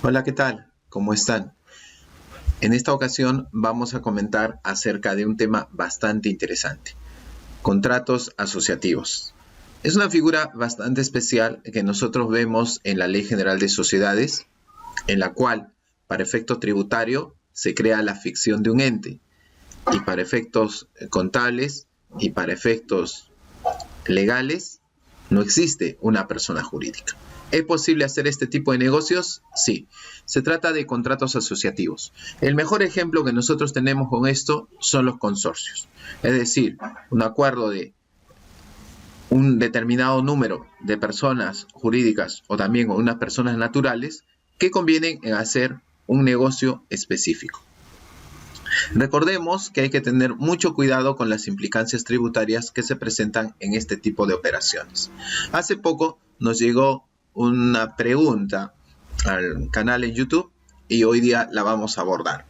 Hola, ¿qué tal? ¿Cómo están? En esta ocasión vamos a comentar acerca de un tema bastante interesante, contratos asociativos. Es una figura bastante especial que nosotros vemos en la Ley General de Sociedades, en la cual, para efecto tributario, se crea la ficción de un ente, y para efectos contables y para efectos legales, no existe una persona jurídica. ¿Es posible hacer este tipo de negocios? Sí. Se trata de contratos asociativos. El mejor ejemplo que nosotros tenemos con esto son los consorcios. Es decir, un acuerdo de un determinado número de personas jurídicas o también unas personas naturales que convienen en hacer un negocio específico. Recordemos que hay que tener mucho cuidado con las implicancias tributarias que se presentan en este tipo de operaciones. Hace poco nos llegó una pregunta al canal en YouTube y hoy día la vamos a abordar.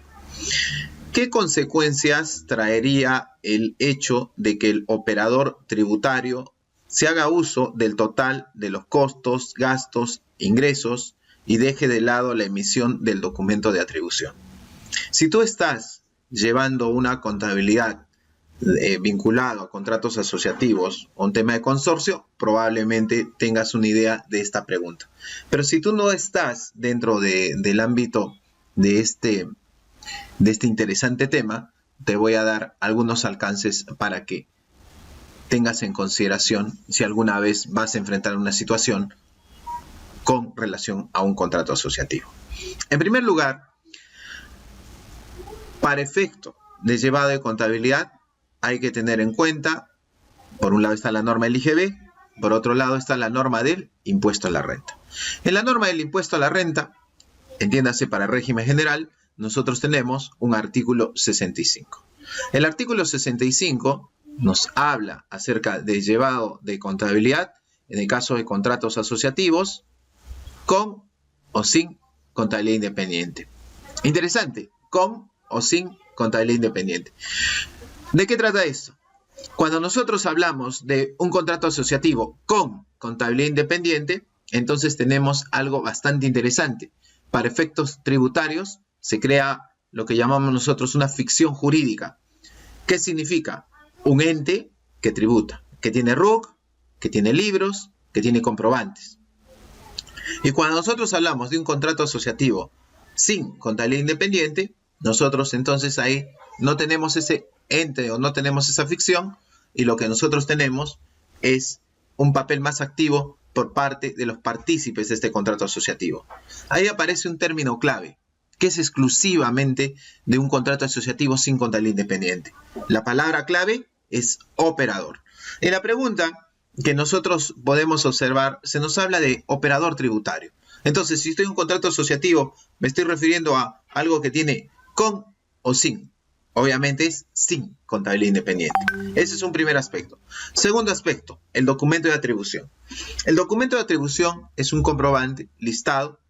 ¿Qué consecuencias traería el hecho de que el operador tributario se haga uso del total de los costos, gastos, ingresos y deje de lado la emisión del documento de atribución? Si tú estás llevando una contabilidad vinculado a contratos asociativos o un tema de consorcio, probablemente tengas una idea de esta pregunta. Pero si tú no estás dentro del ámbito de este interesante tema, te voy a dar algunos alcances para que tengas en consideración si alguna vez vas a enfrentar una situación con relación a un contrato asociativo. En primer lugar, para efecto de llevado de contabilidad, hay que tener en cuenta, por un lado está la norma del IGB, por otro lado está la norma del impuesto a la renta. En la norma del impuesto a la renta, entiéndase para régimen general, nosotros tenemos un artículo 65. El artículo 65 nos habla acerca de llevado de contabilidad en el caso de contratos asociativos con o sin contabilidad independiente. Interesante, con o sin contabilidad independiente. ¿De qué trata esto? Cuando nosotros hablamos de un contrato asociativo con contabilidad independiente, entonces tenemos algo bastante interesante. Para efectos tributarios se crea lo que llamamos nosotros una ficción jurídica. ¿Qué significa? Un ente que tributa, que tiene RUC, que tiene libros, que tiene comprobantes. Y cuando nosotros hablamos de un contrato asociativo sin contabilidad independiente, nosotros entonces ahí no tenemos ese ente o no tenemos esa ficción, y lo que nosotros tenemos es un papel más activo por parte de los partícipes de este contrato asociativo. Ahí aparece un término clave, que es exclusivamente de un contrato asociativo sin contabilidad independiente. La palabra clave es operador. En la pregunta que nosotros podemos observar, se nos habla de operador tributario. Entonces, si estoy en un contrato asociativo, me estoy refiriendo a algo que tiene con o sin. Obviamente es sin contabilidad independiente. Ese es un primer aspecto. Segundo aspecto, el documento de atribución. El documento de atribución es un comprobante listado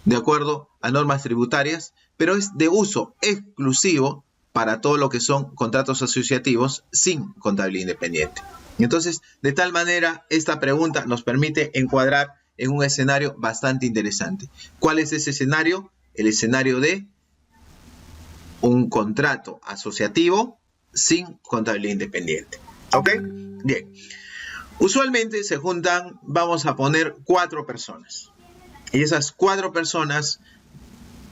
de acuerdo a normas tributarias, pero es de uso exclusivo para todo lo que son contratos asociativos sin contabilidad independiente. Entonces, de tal manera, esta pregunta nos permite encuadrar en un escenario bastante interesante. ¿Cuál es ese escenario? El escenario de un contrato asociativo sin contabilidad independiente. ¿Ok? Bien. Usualmente se juntan, vamos a poner 4 personas. Y esas 4 personas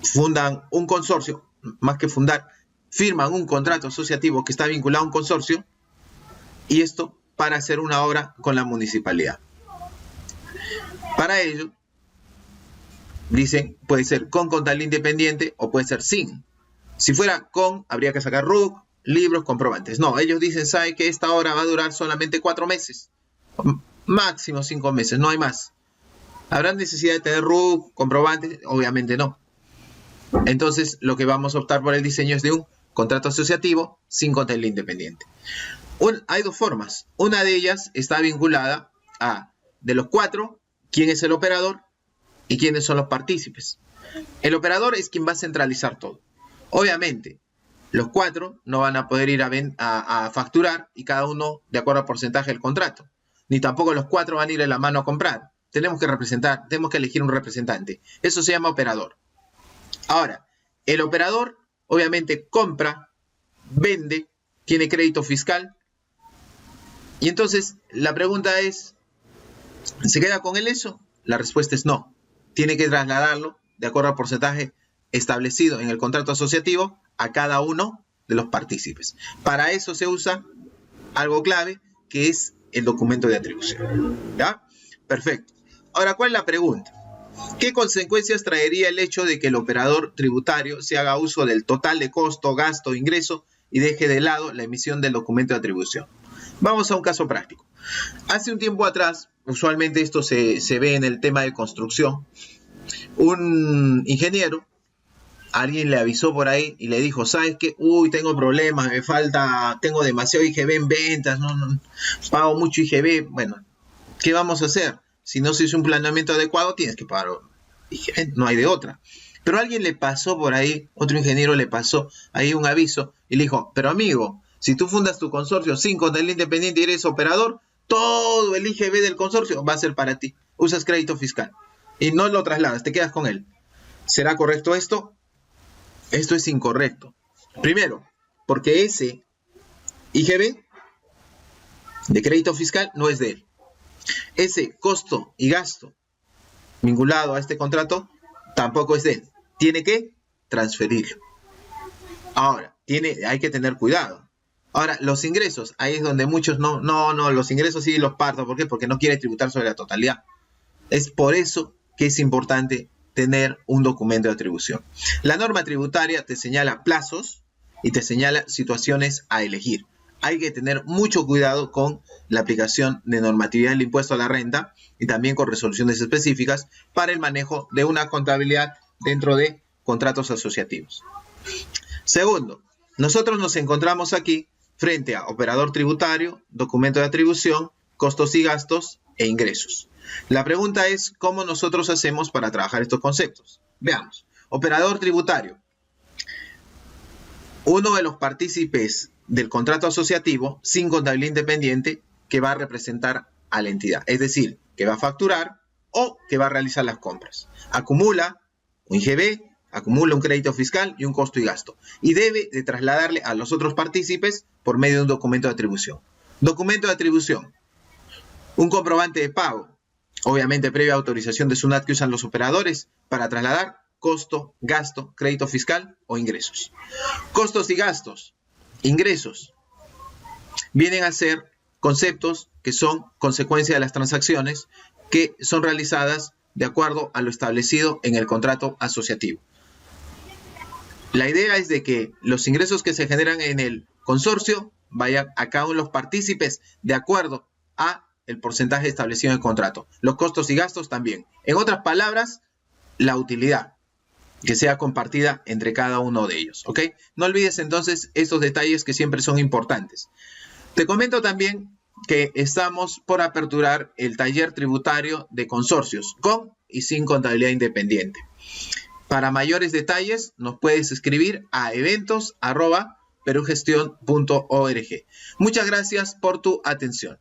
fundan un consorcio, más que fundar, firman un contrato asociativo que está vinculado a un consorcio, y esto para hacer una obra con la municipalidad. Para ello, dicen, puede ser con contabilidad independiente o puede ser sin. Si fuera con, habría que sacar RUC, libros, comprobantes. No, ellos dicen, ¿sabe que esta obra va a durar solamente 4 meses? Máximo 5 meses, no hay más. ¿Habrá necesidad de tener RUC, comprobantes? Obviamente no. Entonces, lo que vamos a optar por el diseño es de un contrato asociativo sin contabilidad independiente. Hay 2 formas. Una de ellas está vinculada a, de los 4, quién es el operador y quiénes son los partícipes. El operador es quien va a centralizar todo. Obviamente, los 4 no van a poder ir a facturar y cada uno de acuerdo al porcentaje del contrato. Ni tampoco los 4 van a ir a la mano a comprar. Tenemos que representar, tenemos que elegir un representante. Eso se llama operador. Ahora, el operador obviamente compra, vende, tiene crédito fiscal. Y entonces la pregunta es, ¿se queda con él eso? La respuesta es no. Tiene que trasladarlo de acuerdo al porcentaje establecido en el contrato asociativo a cada uno de los partícipes. Para eso se usa algo clave, que es el documento de atribución. ¿Ya? Perfecto. Ahora, ¿cuál es la pregunta? ¿Qué consecuencias traería el hecho de que el operador tributario se haga uso del total de costo, gasto, ingreso y deje de lado la emisión del documento de atribución? Vamos a un caso práctico. Hace un tiempo atrás, usualmente esto se ve en el tema de construcción, un ingeniero, alguien le avisó por ahí y le dijo, ¿sabes qué? Uy, tengo problemas, tengo demasiado IGB en ventas, no, pago mucho IGB. Bueno, ¿qué vamos a hacer? Si no se hizo un planeamiento adecuado, tienes que pagar IGB, no hay de otra. Pero alguien le pasó por ahí, otro ingeniero le pasó ahí un aviso y le dijo, pero amigo, si tú fundas tu consorcio sin contabilidad independiente y eres operador, todo el IGB del consorcio va a ser para ti. Usas crédito fiscal y no lo trasladas, te quedas con él. ¿Será correcto esto? Esto es incorrecto. Primero, porque ese IGB de crédito fiscal no es de él. Ese costo y gasto vinculado a este contrato tampoco es de él. Tiene que transferirlo. Ahora, hay que tener cuidado. Ahora, los ingresos, ahí es donde muchos no, los ingresos sí los parto. ¿Por qué? Porque no quiere tributar sobre la totalidad. Es por eso que es importante tener un documento de atribución. La norma tributaria te señala plazos y te señala situaciones a elegir. Hay que tener mucho cuidado con la aplicación de normatividad del impuesto a la renta y también con resoluciones específicas para el manejo de una contabilidad dentro de contratos asociativos. Segundo, nosotros nos encontramos aquí frente a operador tributario, documento de atribución, costos y gastos e ingresos. La pregunta es, ¿cómo nosotros hacemos para trabajar estos conceptos? Veamos. Operador tributario. Uno de los partícipes del contrato asociativo sin contabilidad independiente que va a representar a la entidad. Es decir, que va a facturar o que va a realizar las compras. Acumula un IGB, acumula un crédito fiscal y un costo y gasto. Y debe de trasladarle a los otros partícipes por medio de un documento de atribución. Documento de atribución. Un comprobante de pago. Obviamente previa autorización de SUNAT que usan los operadores para trasladar costo, gasto, crédito fiscal o ingresos. Costos y gastos, ingresos, vienen a ser conceptos que son consecuencia de las transacciones que son realizadas de acuerdo a lo establecido en el contrato asociativo. La idea es de que los ingresos que se generan en el consorcio vayan a cada uno de los partícipes de acuerdo a el porcentaje establecido en el contrato. Los costos y gastos también. En otras palabras, la utilidad que sea compartida entre cada uno de ellos. ¿Ok? No olvides entonces estos detalles que siempre son importantes. Te comento también que estamos por aperturar el taller tributario de consorcios con y sin contabilidad independiente. Para mayores detalles nos puedes escribir a eventos@perugestión.org. Muchas gracias por tu atención.